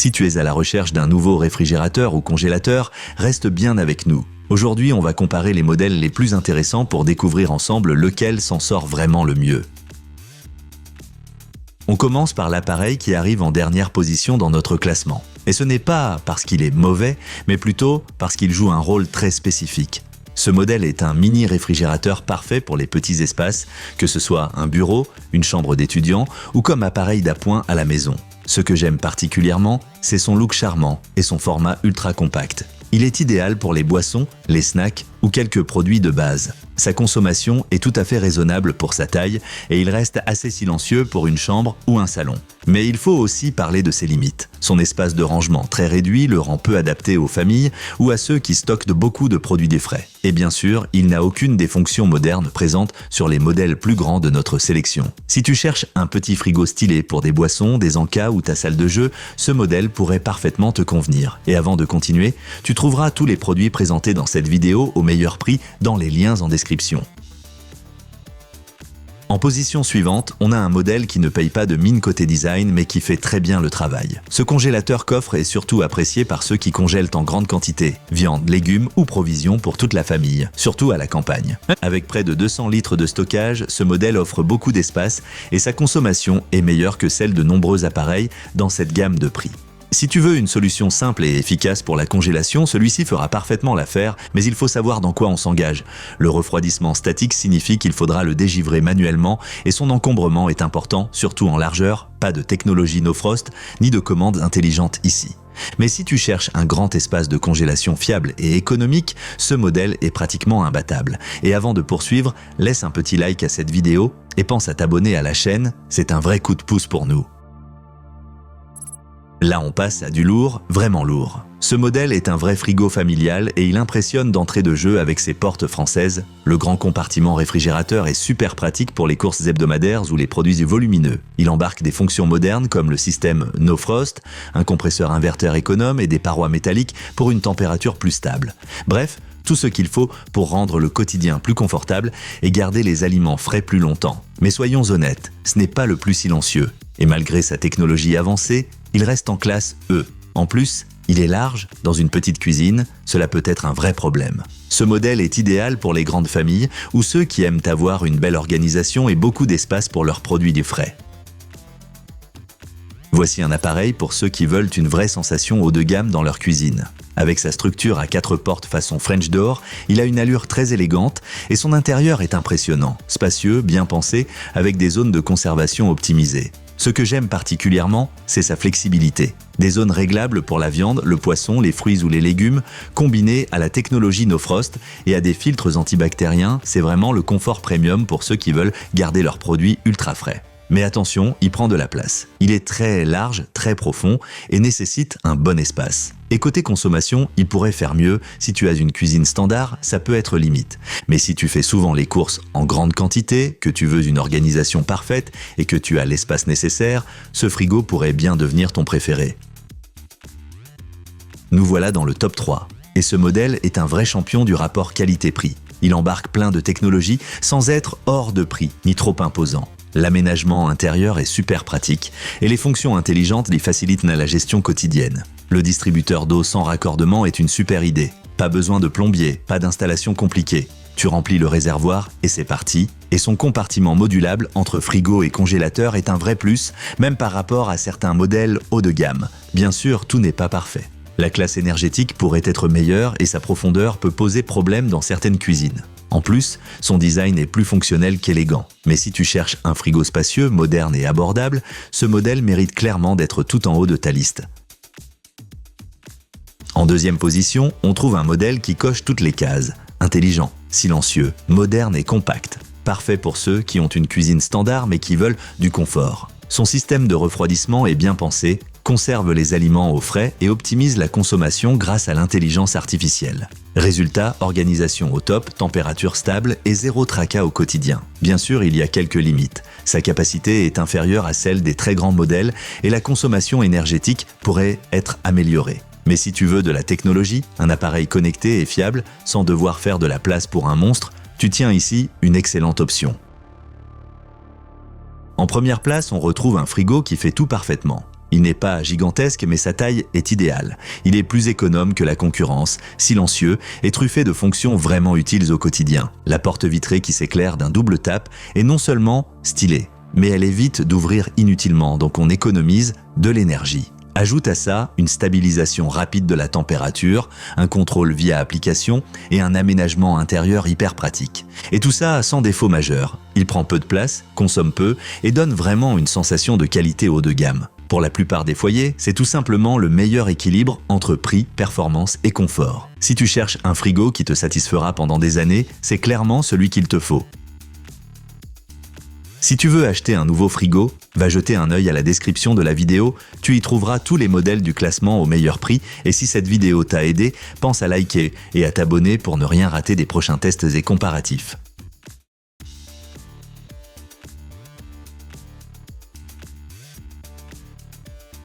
Si tu es à la recherche d'un nouveau réfrigérateur ou congélateur, reste bien avec nous. Aujourd'hui, on va comparer les modèles les plus intéressants pour découvrir ensemble lequel s'en sort vraiment le mieux. On commence par l'appareil qui arrive en dernière position dans notre classement. Et ce n'est pas parce qu'il est mauvais, mais plutôt parce qu'il joue un rôle très spécifique. Ce modèle est un mini réfrigérateur parfait pour les petits espaces, que ce soit un bureau, une chambre d'étudiant ou comme appareil d'appoint à la maison. Ce que j'aime particulièrement, c'est son look charmant et son format ultra compact. Il est idéal pour les boissons, les snacks ou quelques produits de base. Sa consommation est tout à fait raisonnable pour sa taille et il reste assez silencieux pour une chambre ou un salon. Mais il faut aussi parler de ses limites. Son espace de rangement très réduit le rend peu adapté aux familles ou à ceux qui stockent beaucoup de produits des frais. Et bien sûr, il n'a aucune des fonctions modernes présentes sur les modèles plus grands de notre sélection. Si tu cherches un petit frigo stylé pour des boissons, des encas ou ta salle de jeu, ce modèle pourrait parfaitement te convenir. Et avant de continuer, tu trouveras tous les produits présentés dans cette vidéo au meilleur prix dans les liens en description. En position suivante, on a un modèle qui ne paye pas de mine côté design mais qui fait très bien le travail. Ce congélateur coffre est surtout apprécié par ceux qui congèlent en grande quantité, viande, légumes ou provisions pour toute la famille, surtout à la campagne. Avec près de 200 litres de stockage, ce modèle offre beaucoup d'espace et sa consommation est meilleure que celle de nombreux appareils dans cette gamme de prix. Si tu veux une solution simple et efficace pour la congélation, celui-ci fera parfaitement l'affaire, mais il faut savoir dans quoi on s'engage. Le refroidissement statique signifie qu'il faudra le dégivrer manuellement et son encombrement est important, surtout en largeur, pas de technologie no frost, ni de commandes intelligentes ici. Mais si tu cherches un grand espace de congélation fiable et économique, ce modèle est pratiquement imbattable. Et avant de poursuivre, laisse un petit like à cette vidéo et pense à t'abonner à la chaîne, c'est un vrai coup de pouce pour nous. Là, on passe à du lourd, vraiment lourd. Ce modèle est un vrai frigo familial et il impressionne d'entrée de jeu avec ses portes françaises. Le grand compartiment réfrigérateur est super pratique pour les courses hebdomadaires ou les produits volumineux. Il embarque des fonctions modernes comme le système No Frost, un compresseur inverteur économe et des parois métalliques pour une température plus stable. Bref, tout ce qu'il faut pour rendre le quotidien plus confortable et garder les aliments frais plus longtemps. Mais soyons honnêtes, ce n'est pas le plus silencieux. Et malgré sa technologie avancée, il reste en classe E. En plus, il est large, dans une petite cuisine, cela peut être un vrai problème. Ce modèle est idéal pour les grandes familles ou ceux qui aiment avoir une belle organisation et beaucoup d'espace pour leurs produits des frais. Voici un appareil pour ceux qui veulent une vraie sensation haut de gamme dans leur cuisine. Avec sa structure à 4 portes façon French door, il a une allure très élégante et son intérieur est impressionnant, spacieux, bien pensé, avec des zones de conservation optimisées. Ce que j'aime particulièrement, c'est sa flexibilité. Des zones réglables pour la viande, le poisson, les fruits ou les légumes, combinées à la technologie No Frost et à des filtres antibactériens, c'est vraiment le confort premium pour ceux qui veulent garder leurs produits ultra frais. Mais attention, il prend de la place. Il est très large, très profond et nécessite un bon espace. Et côté consommation, il pourrait faire mieux. Si tu as une cuisine standard, ça peut être limite. Mais si tu fais souvent les courses en grande quantité, que tu veux une organisation parfaite et que tu as l'espace nécessaire, ce frigo pourrait bien devenir ton préféré. Nous voilà dans le top 3. Et ce modèle est un vrai champion du rapport qualité-prix. Il embarque plein de technologies sans être hors de prix, ni trop imposant. L'aménagement intérieur est super pratique et les fonctions intelligentes les facilitent la gestion quotidienne. Le distributeur d'eau sans raccordement est une super idée. Pas besoin de plombier, pas d'installation compliquée. Tu remplis le réservoir et c'est parti. Et son compartiment modulable entre frigo et congélateur est un vrai plus, même par rapport à certains modèles haut de gamme. Bien sûr, tout n'est pas parfait. La classe énergétique pourrait être meilleure et sa profondeur peut poser problème dans certaines cuisines. En plus, son design est plus fonctionnel qu'élégant. Mais si tu cherches un frigo spacieux, moderne et abordable, ce modèle mérite clairement d'être tout en haut de ta liste. En deuxième position, on trouve un modèle qui coche toutes les cases. Intelligent, silencieux, moderne et compact. Parfait pour ceux qui ont une cuisine standard mais qui veulent du confort. Son système de refroidissement est bien pensé, conserve les aliments au frais et optimise la consommation grâce à l'intelligence artificielle. Résultat, organisation au top, température stable et zéro tracas au quotidien. Bien sûr, il y a quelques limites. Sa capacité est inférieure à celle des très grands modèles et la consommation énergétique pourrait être améliorée. Mais si tu veux de la technologie, un appareil connecté et fiable, sans devoir faire de la place pour un monstre, tu tiens ici une excellente option. En première place, on retrouve un frigo qui fait tout parfaitement. Il n'est pas gigantesque, mais sa taille est idéale. Il est plus économe que la concurrence, silencieux et truffé de fonctions vraiment utiles au quotidien. La porte vitrée qui s'éclaire d'un double tap est non seulement stylée, mais elle évite d'ouvrir inutilement, donc on économise de l'énergie. Ajoute à ça une stabilisation rapide de la température, un contrôle via application et un aménagement intérieur hyper pratique. Et tout ça sans défaut majeur. Il prend peu de place, consomme peu et donne vraiment une sensation de qualité haut de gamme. Pour la plupart des foyers, c'est tout simplement le meilleur équilibre entre prix, performance et confort. Si tu cherches un frigo qui te satisfera pendant des années, c'est clairement celui qu'il te faut. Si tu veux acheter un nouveau frigo, va jeter un œil à la description de la vidéo, tu y trouveras tous les modèles du classement au meilleur prix et si cette vidéo t'a aidé, pense à liker et à t'abonner pour ne rien rater des prochains tests et comparatifs.